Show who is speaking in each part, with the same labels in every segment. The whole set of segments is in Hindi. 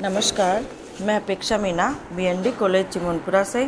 Speaker 1: नमस्कार, मैं अपेक्षा मीना बीएनडी कॉलेज चिमनपुरा से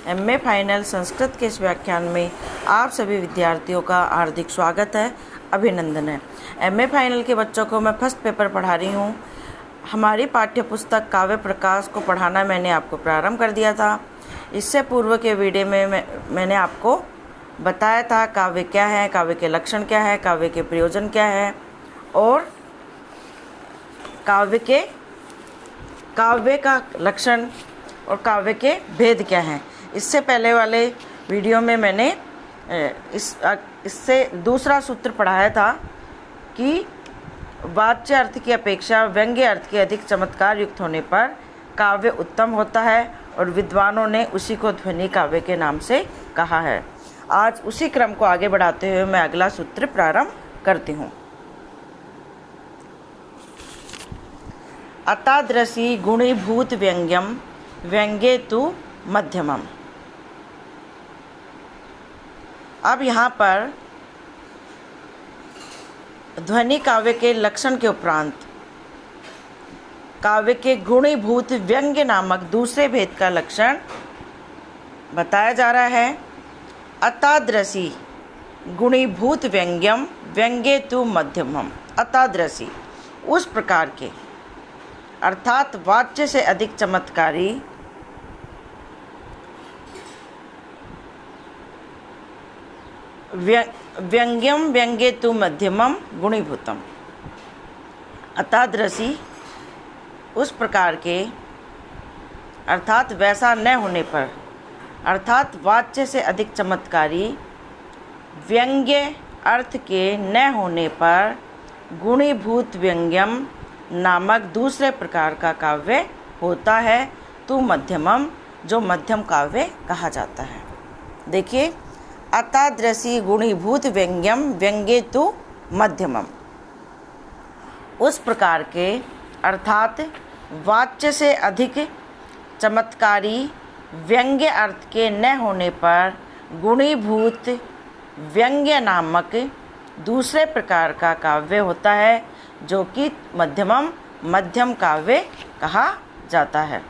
Speaker 1: एमए फाइनल संस्कृत के इस व्याख्यान में आप सभी विद्यार्थियों का हार्दिक स्वागत है, अभिनंदन है। एमए फाइनल के बच्चों को मैं फर्स्ट पेपर पढ़ा रही हूँ। हमारी पाठ्य पुस्तक काव्य प्रकाश को पढ़ाना मैंने आपको प्रारंभ कर दिया था। इससे पूर्व के वीडियो में मैंने आपको बताया था काव्य क्या है, काव्य के लक्षण क्या है, काव्य के प्रयोजन क्या है और काव्य का लक्षण और काव्य के भेद क्या हैं। इससे पहले वाले वीडियो में मैंने इससे दूसरा सूत्र पढ़ाया था कि वाच्य अर्थ की अपेक्षा व्यंग्य अर्थ के अधिक चमत्कार युक्त होने पर काव्य उत्तम होता है और विद्वानों ने उसी को ध्वनि काव्य के नाम से कहा है। आज उसी क्रम को आगे बढ़ाते हुए मैं अगला सूत्र प्रारंभ करती हूँ। अतादृशी गुणीभूत व्यंग्यम व्यंग्ये तु मध्यमम। अब यहाँ पर ध्वनि काव्य के लक्षण के उपरांत काव्य के गुणीभूत व्यंग्य नामक दूसरे भेद का लक्षण बताया जा रहा है। अतादृशी गुणीभूत व्यंग्यम व्यंग्ये तु मध्यमम। अतादृशी उस प्रकार के अर्थात वाच्य से अधिक चमत्कारी व्यंग्यम व्यंग्ये तु मध्यमम गुणीभूतम। अतादृशी उस प्रकार के अर्थात वैसा न होने पर अर्थात वाच्य से अधिक चमत्कारी व्यंग्य अर्थ के न होने पर गुणीभूत व्यंग्यम नामक दूसरे प्रकार का काव्य होता है तु मध्यमम, जो मध्यम काव्य कहा जाता है। देखिए, अतादृशी गुणीभूत व्यंग्यम व्यंग्ये तु मध्यमम। उस प्रकार के अर्थात वाच्य से अधिक चमत्कारी व्यंग्य अर्थ के न होने पर गुणीभूत व्यंग्य नामक दूसरे प्रकार का काव्य होता है, जो कि मध्यम काव्य कहा जाता है।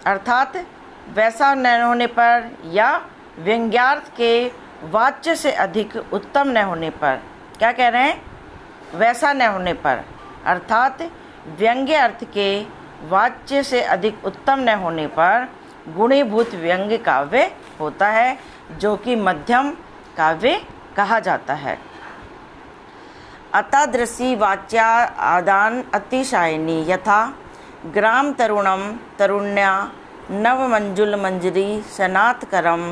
Speaker 1: अर्थात वैसा न होने पर या व्यंग्यार्थ के वाच्य से अधिक उत्तम न होने पर, क्या कह रहे हैं, वैसा न होने पर अर्थात व्यंग्य अर्थ के वाच्य से अधिक उत्तम न होने पर गुणीभूत व्यंग्य काव्य होता है, जो कि मध्यम काव्य कहा जाता है। अतादृशी वाच्या आदान अतिशायिनी यथा ग्राम तरुणम तरुण्या नवमंजुल मंजरी सनातकरम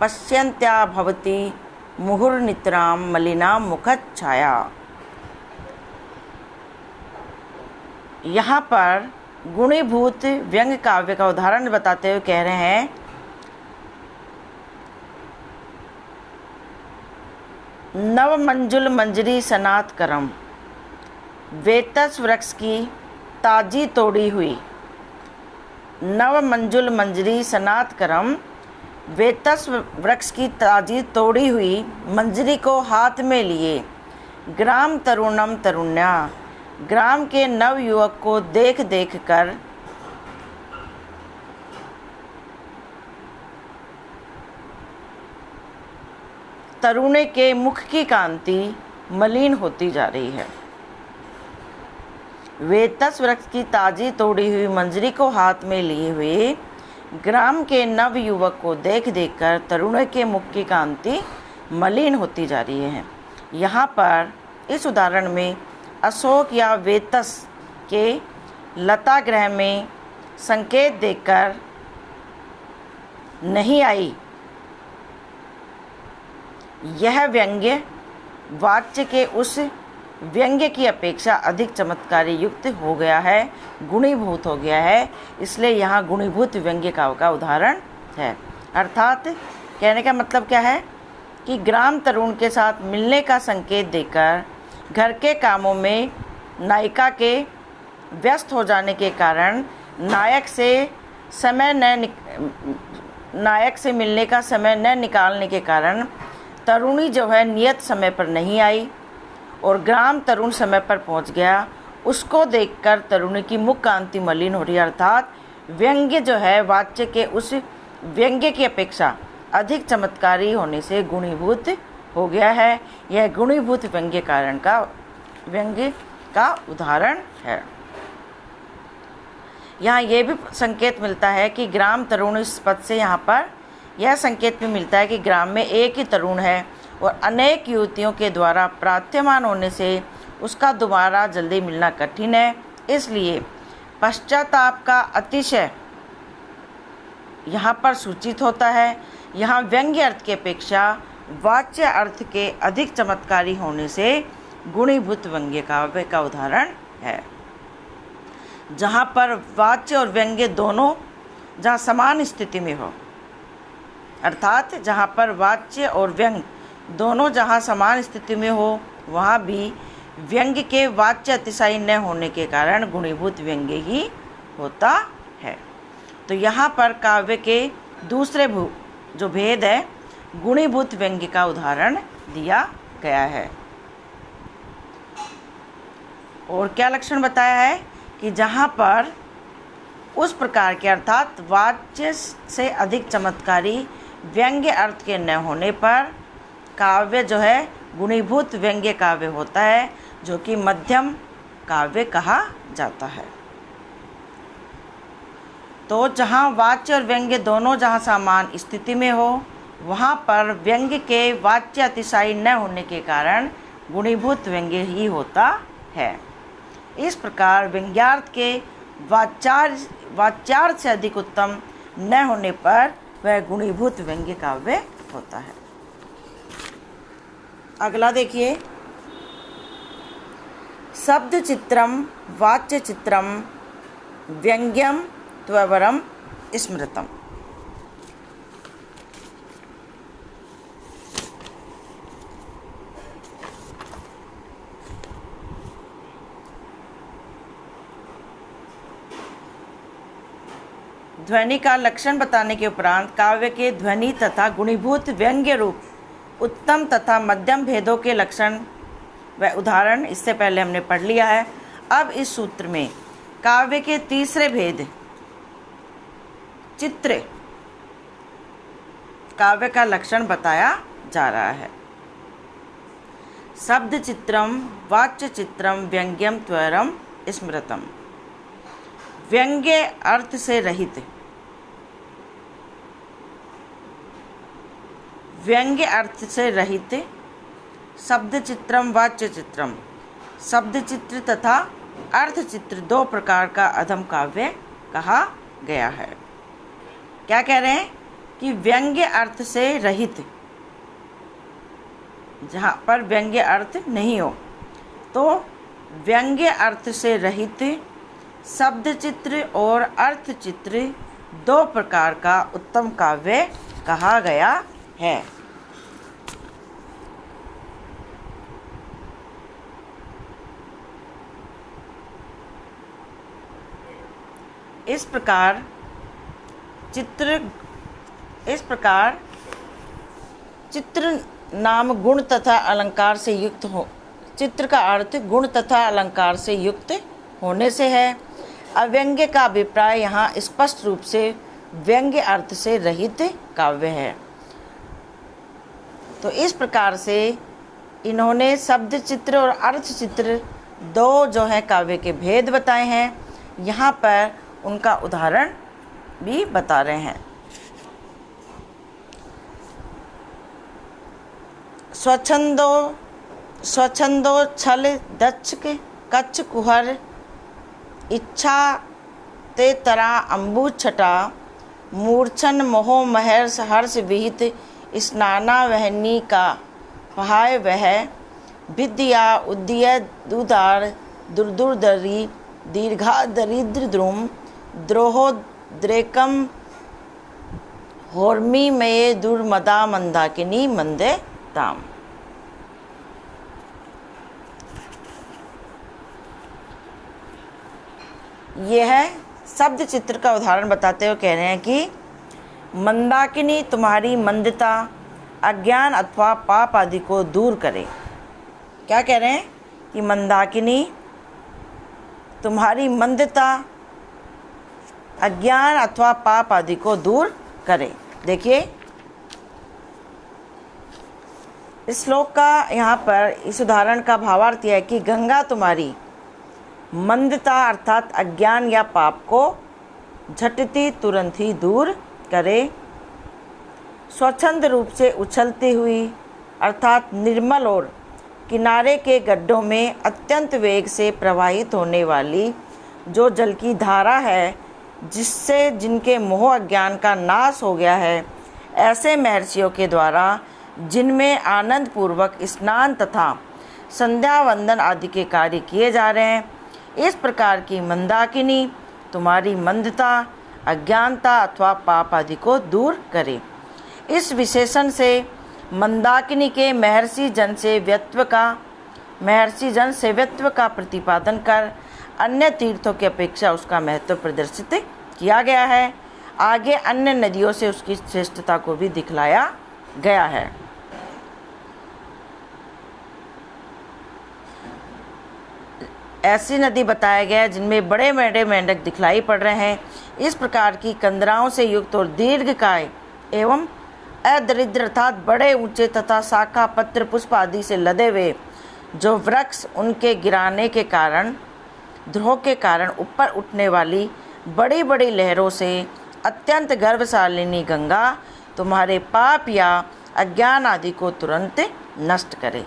Speaker 1: पश्यन्त्या भवती मुहुर्नितराम मलिना मुखच्छाया। यहाँ पर गुणीभूत व्यंग्य काव्य का उदाहरण बताते हुए कह रहे हैं, नवमंजुल मंजरी सनात करम, वेतस वृक्ष की ताजी तोड़ी हुई। नवमंजुल मंजरी सनात करम, वेतस वृक्ष की ताजी तोड़ी हुई मंजरी को हाथ में लिए ग्राम तरुणम तरुण्या, ग्राम के नव युवक को देख देख कर तरुणे के मुख की कांति मलिन होती जा रही है। वेतस वृक्ष की ताजी तोड़ी हुई मंजरी को हाथ में लिए हुए ग्राम के नव युवक को देख देख कर तरुणे के मुख की कांति मलिन होती जा रही है। यहाँ पर इस उदाहरण में अशोक या वेतस के लता ग्रह में संकेत देकर नहीं आई। यह व्यंग्य वाच्य के उस व्यंग्य की अपेक्षा अधिक चमत्कारी युक्त हो गया है, गुणीभूत हो गया है, इसलिए यहाँ गुणीभूत व्यंग्य काव्य का उदाहरण है। अर्थात कहने का मतलब क्या है कि ग्राम तरुण के साथ मिलने का संकेत देकर घर के कामों में नायिका के व्यस्त हो जाने के कारण नायक से मिलने का समय न निकालने के कारण तरुणी जो है नियत समय पर नहीं आई और ग्राम तरुण समय पर पहुंच गया उसको देखकर तरुणी की मुख कांति मलिन हो रही है। अर्थात व्यंग्य जो है वाच्य के उस व्यंग्य की अपेक्षा अधिक चमत्कारी होने से गुणीभूत हो गया है। यह गुणीभूत व्यंग्य का उदाहरण है। यहाँ ये भी संकेत मिलता है कि ग्राम तरुण, इस पद से यहाँ पर यह संकेत भी मिलता है कि ग्राम में एक ही तरुण है और अनेक युवतियों के द्वारा प्रार्थ्यमान होने से उसका दोबारा जल्दी मिलना कठिन है। इसलिए पश्चाताप का अतिशय यहाँ पर सूचित होता है। यहाँ व्यंग्य अर्थ की अपेक्षा वाच्य अर्थ के अधिक चमत्कारी होने से गुणीभूत व्यंग्य काव्य का उदाहरण है। जहाँ पर वाच्य और व्यंग्य दोनों जहाँ समान स्थिति में हो, अर्थात जहाँ पर वाच्य और व्यंग्य दोनों जहाँ समान स्थिति में हो, वहाँ भी व्यंग्य के वाच्य अतिशयी न होने के कारण गुणीभूत व्यंग्य ही होता है। तो यहाँ पर काव्य के दूसरे जो भेद है, गुणीभूत व्यंग्य का उदाहरण दिया गया है। और क्या लक्षण बताया है कि जहाँ पर उस प्रकार के अर्थात वाच्य से अधिक चमत्कारी व्यंग्य अर्थ के न होने पर काव्य जो है गुणीभूत व्यंग्य काव्य होता है, जो कि मध्यम काव्य कहा जाता है। तो जहाँ वाच्य और व्यंग्य दोनों जहाँ समान स्थिति में हो, वहाँ पर व्यंग्य के वाच्य अतिशयी न होने के कारण गुणीभूत व्यंग्य ही होता है। इस प्रकार व्यंग्यार्थ के वाच्यार्थ से अधिक उत्तम न होने पर वह गुणीभूत व्यंग्य काव्य होता है। अगला देखिए, शब्द चित्रम वाच्य चित्रम व्यंग्यम त्वरम स्मृतम। ध्वनि का लक्षण बताने के उपरांत काव्य के ध्वनि तथा गुणीभूत व्यंग्य रूप उत्तम तथा मध्यम भेदों के लक्षण व उदाहरण इससे पहले हमने पढ़ लिया है। अब इस सूत्र में काव्य के तीसरे भेद चित्र काव्य का लक्षण बताया जा रहा है। शब्द चित्रम वाच्य चित्रम व्यंग्यम त्वरम स्मृतम। व्यंग्य अर्थ से रहित, व्यंग्य अर्थ से रहित शब्द चित्रम वाच्य चित्रम, शब्द चित्र तथा अर्थ चित्र दो प्रकार का अधम काव्य कहा गया है। क्या कह रहे हैं कि व्यंग्य अर्थ से रहित, जहाँ पर व्यंग्य अर्थ नहीं हो, तो व्यंग्य अर्थ से रहित शब्द चित्र और अर्थ चित्र दो प्रकार का उत्तम काव्य कहा गया है। इस प्रकार चित्र नाम गुण तथा अलंकार से युक्त हो, चित्र का अर्थ गुण तथा अलंकार से युक्त होने से है। अव्यंग्य का अभिप्राय यहाँ स्पष्ट रूप से व्यंग्य अर्थ से रहित काव्य है। तो इस प्रकार से इन्होंने शब्द चित्र और अर्थ चित्र दो जो है काव्य के भेद बताए हैं। यहाँ पर उनका उदाहरण भी बता रहे हैं। स्वच्छंदो छल दक्ष कच्छ कुहर इच्छा ते तरा अम्बु छटा मूर्छन मोह महर्ष हर्ष विहित स्नाना वहनी का पहाय वह विद्या उद्दय दुदार दुर्दुर्दरी दीर्घा दरिद्र द्रुम द्रोहो द्रेकम होर्मी मये दुर्मदा मंदाकिनी मंदे ताम। यह है शब्द चित्र का उदाहरण बताते हुए कह रहे हैं कि मंदाकिनी तुम्हारी मंदता अज्ञान अथवा पाप आदि को दूर करे। क्या कह रहे हैं कि मंदाकिनी तुम्हारी मंदता, अज्ञान अथवा पाप आदि को दूर करे। देखिए इस श्लोक का यहाँ पर इस उदाहरण का भावार्थ यह है कि गंगा तुम्हारी मंदता अर्थात अज्ञान या पाप को झटती तुरंत ही दूर करे। स्वच्छंद रूप से उछलती हुई अर्थात निर्मल और किनारे के गड्ढों में अत्यंत वेग से प्रवाहित होने वाली जो जल की धारा है, जिससे जिनके मोह अज्ञान का नाश हो गया है, ऐसे महर्षियों के द्वारा जिनमें आनंद पूर्वक स्नान तथा संध्या वंदन आदि के कार्य किए जा रहे हैं, इस प्रकार की मंदाकिनी तुम्हारी मंदता, अज्ञानता अथवा पाप आदि को दूर करे। इस विशेषण से मंदाकिनी के महर्षि जन सेव्यत्व का प्रतिपादन कर अन्य तीर्थों की अपेक्षा उसका महत्व प्रदर्शित किया गया है। आगे अन्य नदियों से उसकी श्रेष्ठता को भी दिखलाया गया है। ऐसी नदी बताया गया जिनमें बड़े बड़े मेंढक दिखलाई पड़ रहे हैं। इस प्रकार की कंदराओं से युक्त और दीर्घकाय एवं अदरिद्र अर्थात बड़े ऊंचे तथा शाखा पत्र पुष्प आदि से लदे हुए जो वृक्ष, उनके गिराने के कारण, ध्रुव के कारण ऊपर उठने वाली बड़ी बड़ी लहरों से अत्यंत गर्भशालिनी गंगा तुम्हारे पाप या अज्ञान आदि को तुरंत नष्ट करे।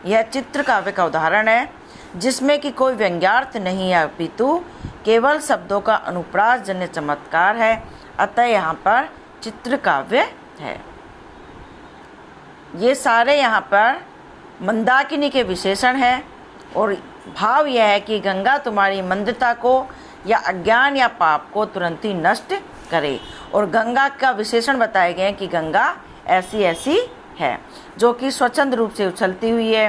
Speaker 1: यह चित्र काव्य का उदाहरण है जिसमें कि कोई व्यंग्यार्थ नहीं है, अपितु केवल शब्दों का अनुप्रास जन्य चमत्कार है। अतः यहाँ पर चित्र काव्य है। ये सारे यहाँ पर मंदाकिनी के विशेषण हैं और भाव यह है कि गंगा तुम्हारी मंदता को या अज्ञान या पाप को तुरंत ही नष्ट करे। और गंगा का विशेषण बताए गए हैं कि गंगा ऐसी ऐसी है जो कि स्वच्छंद रूप से उछलती हुई है,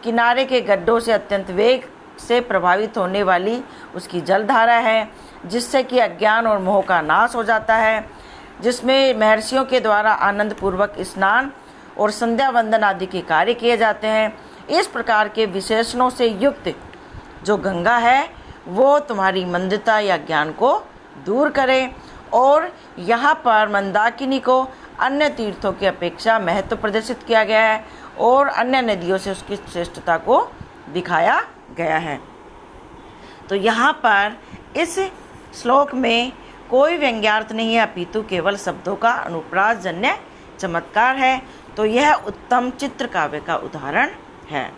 Speaker 1: किनारे के गड्ढों से अत्यंत वेग से प्रभावित होने वाली उसकी जलधारा है, जिससे कि अज्ञान और मोह का नाश हो जाता है, जिसमें महर्षियों के द्वारा आनंद पूर्वक स्नान और संध्या वंदन आदि के कार्य किए जाते हैं। इस प्रकार के विशेषणों से युक्त जो गंगा है वो तुम्हारी मंदता या ज्ञान को दूर करे। और यहाँ पर मंदाकिनी को अन्य तीर्थों की अपेक्षा महत्व प्रदर्शित किया गया है और अन्य नदियों से उसकी श्रेष्ठता को दिखाया गया है। तो यहाँ पर इस श्लोक में कोई व्यंग्यार्थ नहीं है, अपितु केवल शब्दों का अनुप्रास जन्य चमत्कार है। तो यह उत्तम चित्र काव्य का उदाहरण है।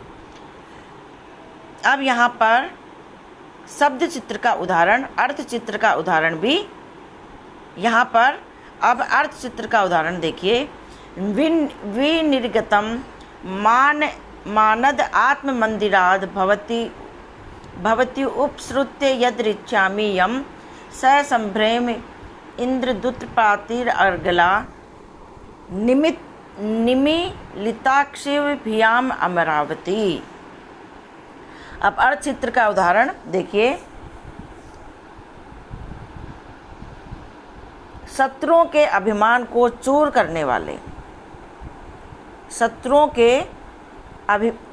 Speaker 1: अब यहाँ पर शब्द चित्र का उदाहरण, अर्थ चित्र का उदाहरण भी यहाँ पर। अब अर्थ चित्र का उदाहरण देखिए। विनिर्गतम मानद आत्म मंदिराद भवति उपसृत्य यदृच्छामि यम स संभ्रेम इंद्रदुत्पातिर अर्गला निमीलिताक्षिभ्याम अमरावती। अब अर्थ चित्र का उदाहरण देखिए। शत्रुओं के अभिमान को चूर करने वाले,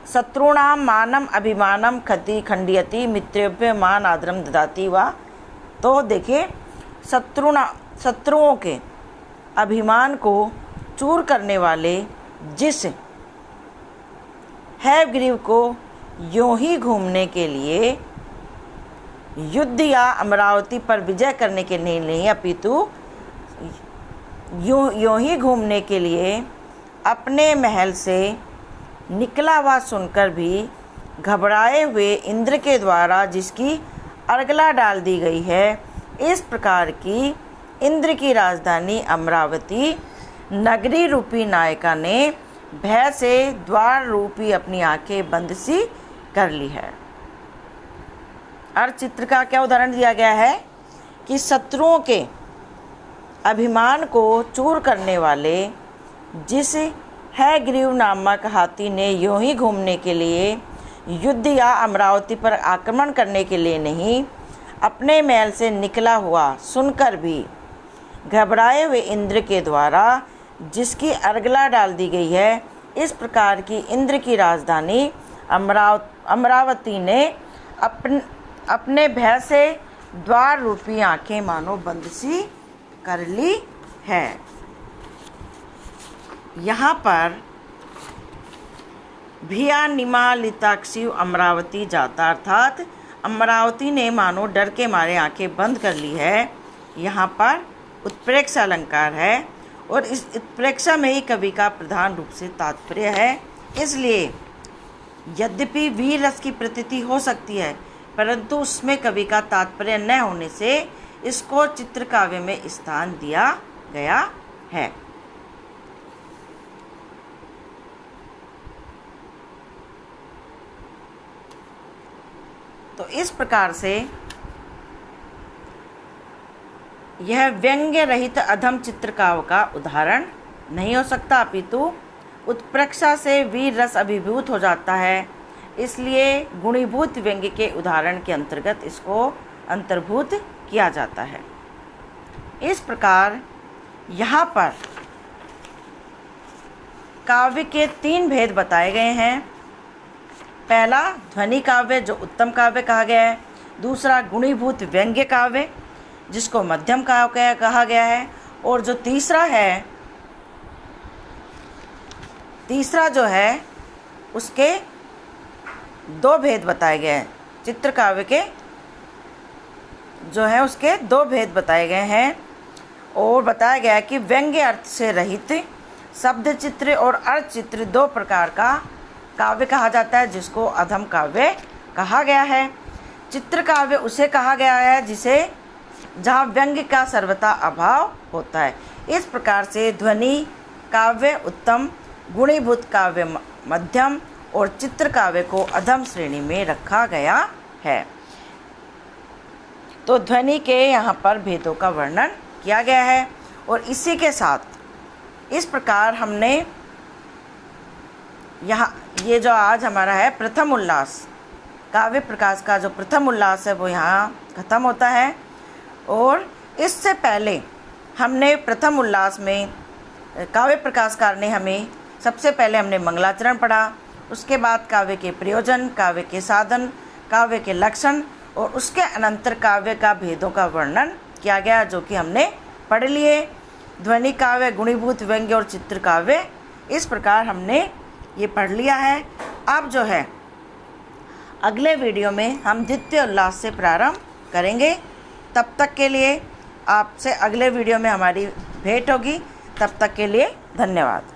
Speaker 1: शत्रुणाम मानम अभिमानम खति खंडियति मित्रेभ्य मान आदरम ददाति वा। तो देखिए शत्रुओं के अभिमान को चूर करने वाले जिस हैवग्रीव को यों ही घूमने के लिए युद्ध या अमरावती पर विजय करने के लिए नहीं, अपितु यों ही घूमने के लिए अपने महल से निकला हुआ सुनकर भी घबराए हुए इंद्र के द्वारा जिसकी अर्गला डाल दी गई है, इस प्रकार की इंद्र की राजधानी अमरावती नगरी रूपी नायिका ने भय से द्वार रूपी अपनी आंखें बंद सी कर ली है। अर्थ चित्र का क्या उदाहरण दिया गया है कि शत्रुओं के अभिमान को चूर करने वाले जिस हैग्रीव नामक हाथी ने यूं ही घूमने के लिए युद्ध या अमरावती पर आक्रमण करने के लिए नहीं, अपने महल से निकला हुआ सुनकर भी घबराए हुए इंद्र के द्वारा जिसकी अर्गला डाल दी गई है, इस प्रकार की इंद्र की राजधानी अमरावती ने अपने भय से द्वार रूपी आंखें मानो बंद सी कर ली है। यहाँ पर भिया निमालिताक्षी अमरावती जाता, अर्थात अमरावती ने मानो डर के मारे आंखें बंद कर ली है। यहाँ पर उत्प्रेक्षा अलंकार है और इस उत्प्रेक्षा में ही कवि का प्रधान रूप से तात्पर्य है। इसलिए यद्यपि वीर रस की प्रतीति हो सकती है, परंतु उसमें कवि का तात्पर्य न होने से इसको चित्रकाव्य में स्थान दिया गया है। तो इस प्रकार से यह व्यंग्य रहित अधम चित्रकाव्य का उदाहरण नहीं हो सकता, अपितु उत्प्रेक्षा से वीर रस अभिभूत हो जाता है। इसलिए गुणीभूत व्यंग्य के उदाहरण के अंतर्गत इसको अंतर्भूत किया जाता है। इस प्रकार यहाँ पर काव्य के 3 भेद बताए गए हैं। पहला ध्वनि काव्य, जो उत्तम काव्य कहा गया है। दूसरा गुणीभूत व्यंग्य काव्य, जिसको मध्यम काव्य कहा गया है। और जो तीसरा जो है उसके 2 भेद बताए गए हैं। चित्रकाव्य के जो है उसके 2 भेद बताए गए हैं और बताया गया है कि व्यंग्य अर्थ से रहित शब्द चित्र और अर्थ चित्र 2 प्रकार का काव्य कहा जाता है, जिसको अधम काव्य कहा गया है। चित्र काव्य उसे कहा गया है जहाँ व्यंग्य का सर्वथा अभाव होता है। इस प्रकार से ध्वनि काव्य उत्तम, गुणीभूत काव्य मध्यम और चित्र काव्य को अधम श्रेणी में रखा गया है। तो ध्वनि के यहाँ पर भेदों का वर्णन किया गया है। और इसी के साथ इस प्रकार हमने ये जो आज हमारा है प्रथम उल्लास, काव्य प्रकाश का जो प्रथम उल्लास है वो यहाँ खत्म होता है। और इससे पहले हमने प्रथम उल्लास में काव्य प्रकाशकार ने हमें सबसे पहले हमने मंगलाचरण पढ़ा, उसके बाद काव्य के प्रयोजन, काव्य के साधन, काव्य के लक्षण और उसके अनंतर काव्य का भेदों का वर्णन किया गया, जो कि हमने पढ़ लिए। ध्वनि काव्य, गुणीभूत व्यंग्य और चित्र काव्य, इस प्रकार हमने ये पढ़ लिया है। अब जो है अगले वीडियो में हम द्वितीय उल्लास से प्रारंभ करेंगे। तब तक के लिए आपसे अगले वीडियो में हमारी भेंट होगी। तब तक के लिए धन्यवाद।